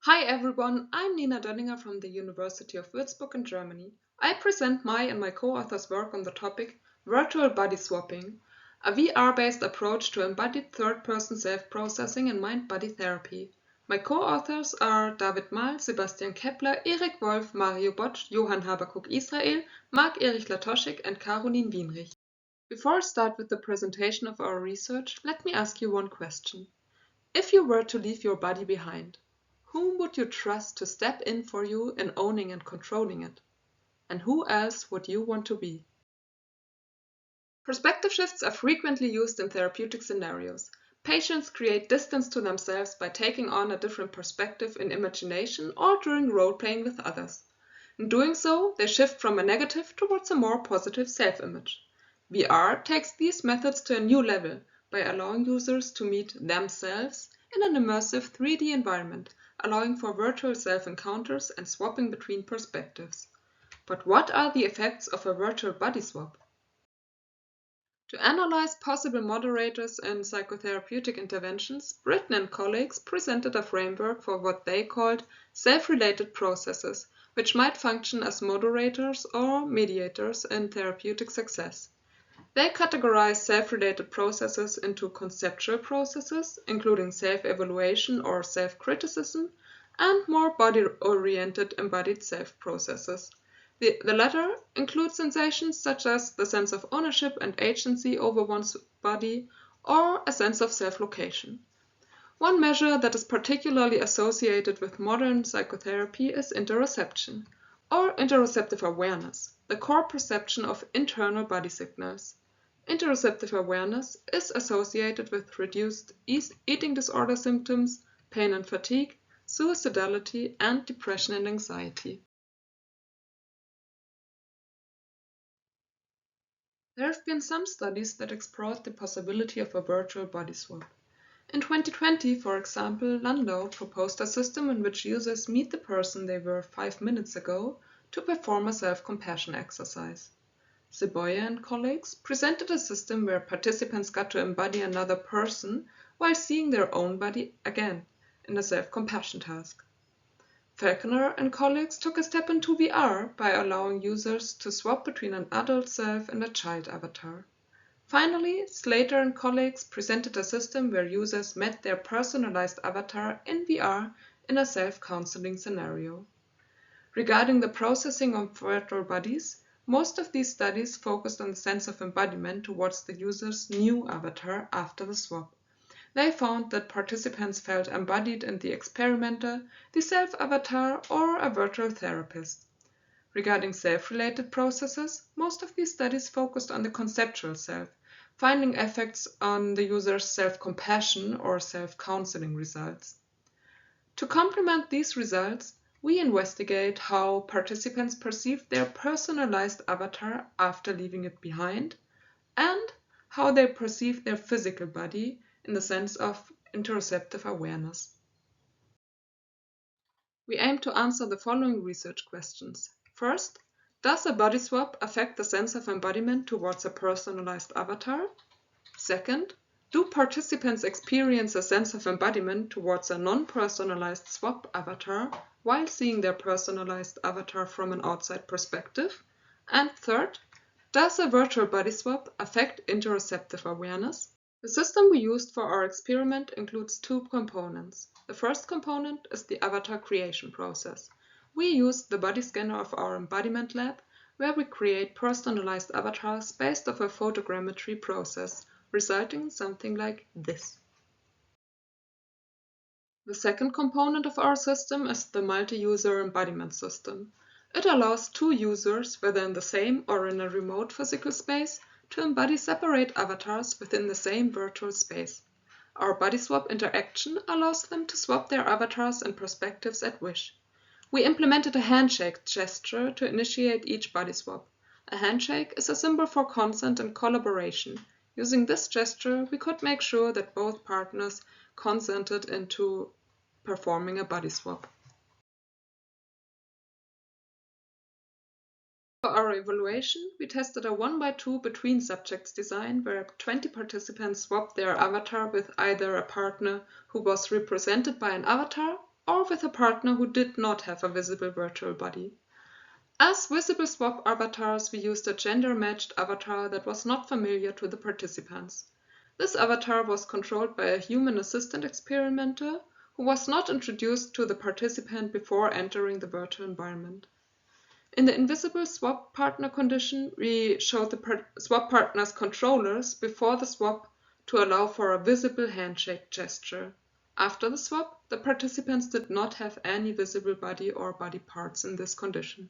Hi everyone, I'm Nina Dönninger from the University of Würzburg in Germany. I present my and my co-authors' work on the topic Virtual Body Swapping, a VR-based approach to embodied third-person self-processing in mind-body therapy. My co-authors are David Mahl, Sebastian Kepler, Erik Wolf, Mario Botsch, Johann Habakuk Israel, Marc-Erich Latoschik and Caroline Wienrich. Before I start with the presentation of our research, let me ask you one question. If you were to leave your body behind, whom would you trust to step in for you in owning and controlling it? And who else would you want to be? Perspective shifts are frequently used in therapeutic scenarios. Patients create distance to themselves by taking on a different perspective in imagination or during role-playing with others. In doing so, they shift from a negative towards a more positive self-image. VR takes these methods to a new level by allowing users to meet themselves in an immersive 3D environment, allowing for virtual self-encounters and swapping between perspectives. But what are the effects of a virtual body swap? To analyze possible moderators in psychotherapeutic interventions, Britton and colleagues presented a framework for what they called self-related processes, which might function as moderators or mediators in therapeutic success. They categorize self-related processes into conceptual processes, including self-evaluation or self-criticism, and more body-oriented embodied self-processes. The latter include sensations such as the sense of ownership and agency over one's body or a sense of self-location. One measure that is particularly associated with modern psychotherapy is interoception, or interoceptive awareness, the core perception of internal body signals. Interoceptive awareness is associated with reduced eating disorder symptoms, pain and fatigue, suicidality, and depression and anxiety. There have been some studies that explored the possibility of a virtual body swap. In 2020, for example, Landau proposed a system in which users meet the person they were 5 minutes ago to perform a self-compassion exercise. Seboya and colleagues presented a system where participants got to embody another person while seeing their own body again in a self-compassion task. Falconer and colleagues took a step into VR by allowing users to swap between an adult self and a child avatar. Finally, Slater and colleagues presented a system where users met their personalized avatar in VR in a self-counseling scenario. Regarding the processing of virtual bodies, most of these studies focused on the sense of embodiment towards the user's new avatar after the swap. They found that participants felt embodied in the experimenter, the self-avatar, or a virtual therapist. Regarding self-related processes, most of these studies focused on the conceptual self, finding effects on the user's self-compassion or self-counseling results. To complement these results, we investigate how participants perceive their personalized avatar after leaving it behind, and how they perceive their physical body in the sense of interoceptive awareness. We aim to answer the following research questions. First, does a body swap affect the sense of embodiment towards a personalized avatar? Second, do participants experience a sense of embodiment towards a non-personalized swap avatar while seeing their personalized avatar from an outside perspective? And third, does a virtual body swap affect interoceptive awareness? The system we used for our experiment includes two components. The first component is the avatar creation process. We used the body scanner of our embodiment lab, where we create personalized avatars based off a photogrammetry process, resulting in something like this. The second component of our system is the multi-user embodiment system. It allows two users, whether in the same or in a remote physical space, to embody separate avatars within the same virtual space. Our body swap interaction allows them to swap their avatars and perspectives at wish. We implemented a handshake gesture to initiate each body swap. A handshake is a symbol for consent and collaboration. Using this gesture, we could make sure that both partners consented into performing a body swap. For our evaluation, we tested a 1x2 between subjects design where 20 participants swapped their avatar with either a partner who was represented by an avatar or with a partner who did not have a visible virtual body. As visible swap avatars, we used a gender-matched avatar that was not familiar to the participants. This avatar was controlled by a human assistant experimenter who was not introduced to the participant before entering the virtual environment. In the invisible swap partner condition, we showed the swap partner's controllers before the swap to allow for a visible handshake gesture. After the swap, the participants did not have any visible body or body parts in this condition.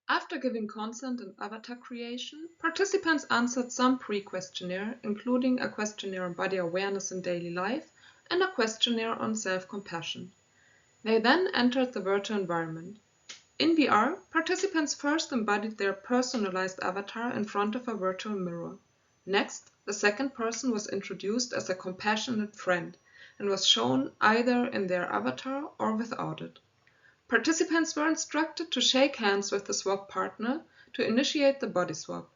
After giving consent and avatar creation, participants answered some pre-questionnaire, including a questionnaire on body awareness in daily life and a questionnaire on self-compassion. They then entered the virtual environment. In VR, participants first embodied their personalized avatar in front of a virtual mirror. Next, the second person was introduced as a compassionate friend and was shown either in their avatar or without it. Participants were instructed to shake hands with the swap partner to initiate the body swap.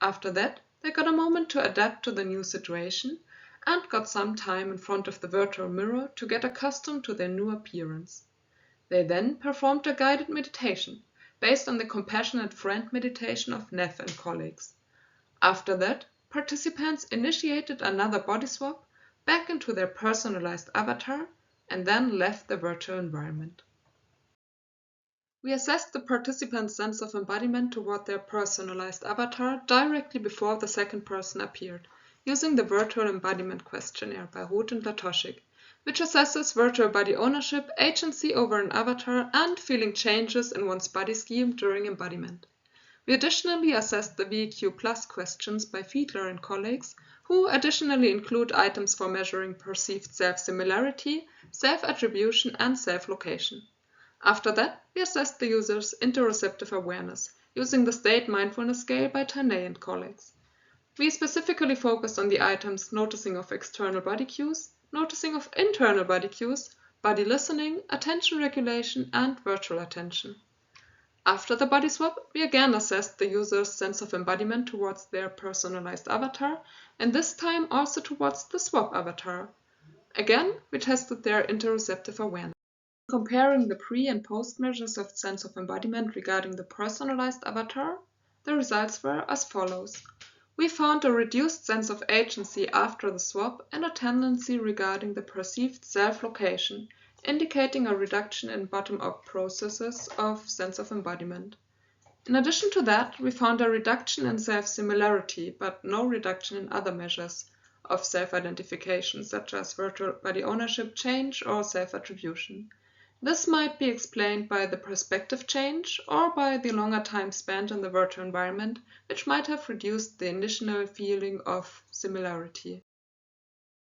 After that, they got a moment to adapt to the new situation and got some time in front of the virtual mirror to get accustomed to their new appearance. They then performed a guided meditation based on the compassionate friend meditation of Neff and colleagues. After that, participants initiated another body swap back into their personalized avatar and then left the virtual environment. We assessed the participants' sense of embodiment toward their personalized avatar directly before the second person appeared, using the Virtual Embodiment Questionnaire by Ruth and Latoshik, which assesses virtual body ownership, agency over an avatar, and feeling changes in one's body scheme during embodiment. We additionally assessed the VEQ Plus questions by Fiedler and colleagues, who additionally include items for measuring perceived self-similarity, self-attribution, and self-location. After that, we assessed the user's interoceptive awareness using the State Mindfulness Scale by Tanay and colleagues. We specifically focused on the items noticing of external body cues, noticing of internal body cues, body listening, attention regulation, and virtual attention. After the body swap, we again assessed the user's sense of embodiment towards their personalized avatar, and this time also towards the swap avatar. Again, we tested their interoceptive awareness. Comparing the pre- and post measures of sense of embodiment regarding the personalized avatar, the results were as follows. We found a reduced sense of agency after the swap and a tendency regarding the perceived self-location, indicating a reduction in bottom-up processes of sense of embodiment. In addition to that, we found a reduction in self-similarity, but no reduction in other measures of self-identification, such as virtual body ownership change or self-attribution. This might be explained by the perspective change or by the longer time spent in the virtual environment, which might have reduced the initial feeling of similarity.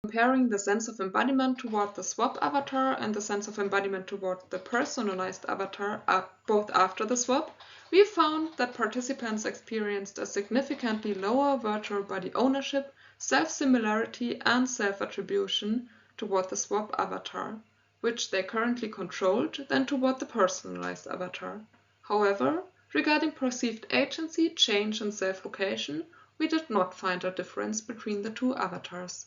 Comparing the sense of embodiment toward the swap avatar and the sense of embodiment toward the personalized avatar both after the swap, we found that participants experienced a significantly lower virtual body ownership, self-similarity, and self-attribution toward the swap avatar, which they currently controlled, than toward the personalized avatar. However, regarding perceived agency, change, and self-location, we did not find a difference between the two avatars.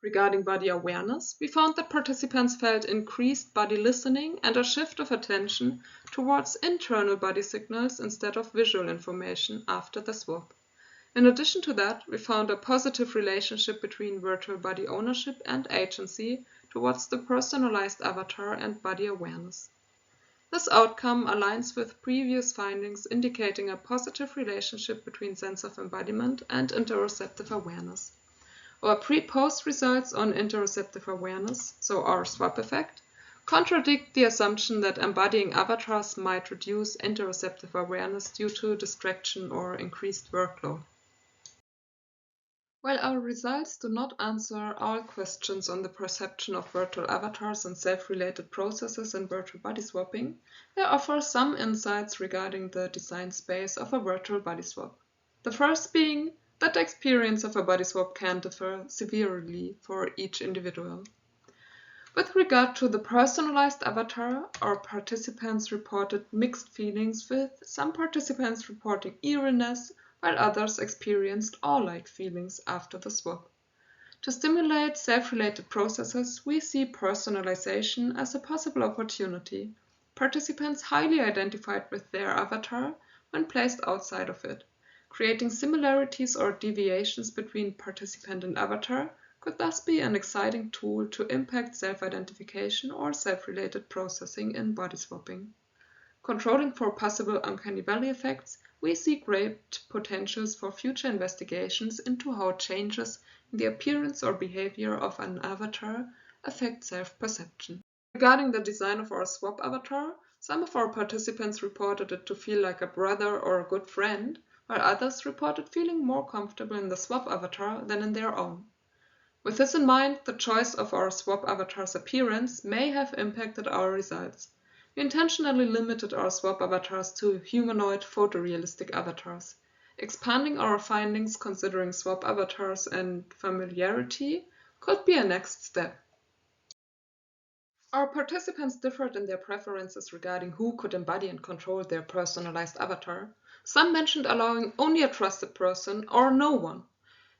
Regarding body awareness, we found that participants felt increased body listening and a shift of attention towards internal body signals instead of visual information after the swap. In addition to that, we found a positive relationship between virtual body ownership and agency towards the personalized avatar and body awareness. This outcome aligns with previous findings indicating a positive relationship between sense of embodiment and interoceptive awareness. Our pre-post results on interoceptive awareness, so our swap effect, contradict the assumption that embodying avatars might reduce interoceptive awareness due to distraction or increased workload. While our results do not answer all questions on the perception of virtual avatars and self-related processes in virtual body swapping, they offer some insights regarding the design space of a virtual body swap. The first being that the experience of a body swap can differ severely for each individual. With regard to the personalized avatar, our participants reported mixed feelings, with some participants reporting eeriness, while others experienced awe-like feelings after the swap. To stimulate self-related processes, we see personalization as a possible opportunity. Participants highly identified with their avatar when placed outside of it. Creating similarities or deviations between participant and avatar could thus be an exciting tool to impact self-identification or self-related processing in body swapping. Controlling for possible uncanny valley effects, we see great potentials for future investigations into how changes in the appearance or behavior of an avatar affect self-perception. Regarding the design of our swap avatar, some of our participants reported it to feel like a brother or a good friend, while others reported feeling more comfortable in the swap avatar than in their own. With this in mind, the choice of our swap avatar's appearance may have impacted our results. We intentionally limited our swap avatars to humanoid photorealistic avatars. Expanding our findings considering swap avatars and familiarity could be a next step. Our participants differed in their preferences regarding who could embody and control their personalized avatar. Some mentioned allowing only a trusted person or no one.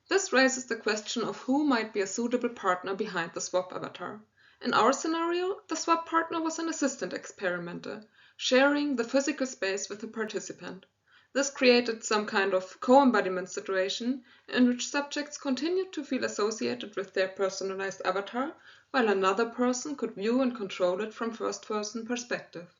This raises the question of who might be a suitable partner behind the swap avatar. In our scenario, the swap partner was an assistant experimenter, sharing the physical space with the participant. This created some kind of co-embodiment situation in which subjects continued to feel associated with their personalized avatar, while another person could view and control it from first-person perspective.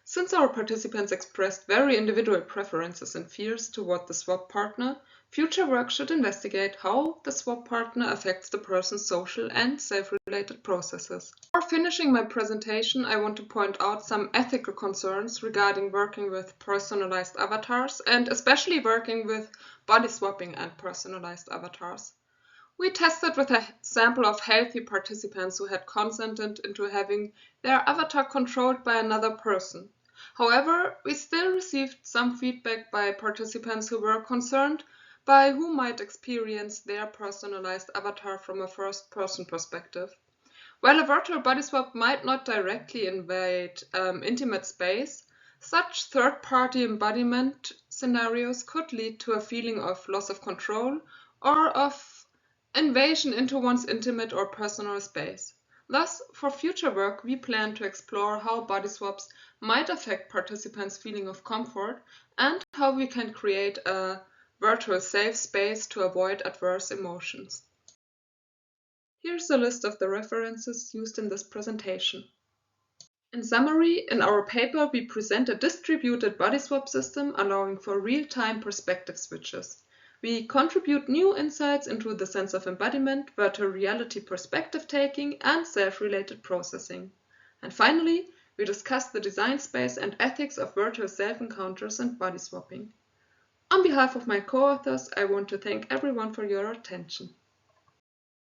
Since our participants expressed very individual preferences and fears toward the swap partner, future work should investigate how the swap partner affects the person's social and self-related processes. Before finishing my presentation, I want to point out some ethical concerns regarding working with personalized avatars and especially working with body swapping and personalized avatars. We tested with a sample of healthy participants who had consented into having their avatar controlled by another person. However, we still received some feedback by participants who were concerned by who might experience their personalized avatar from a first-person perspective. While a virtual body swap might not directly invade intimate space, such third-party embodiment scenarios could lead to a feeling of loss of control or of invasion into one's intimate or personal space. Thus, for future work, we plan to explore how body swaps might affect participants' feeling of comfort and how we can create a virtual safe space to avoid adverse emotions. Here's a list of the references used in this presentation. In summary, in our paper, we present a distributed body swap system allowing for real-time perspective switches. We contribute new insights into the sense of embodiment, virtual reality perspective taking, and self-related processing. And finally, we discuss the design space and ethics of virtual self-encounters and body swapping. On behalf of my co-authors, I want to thank everyone for your attention.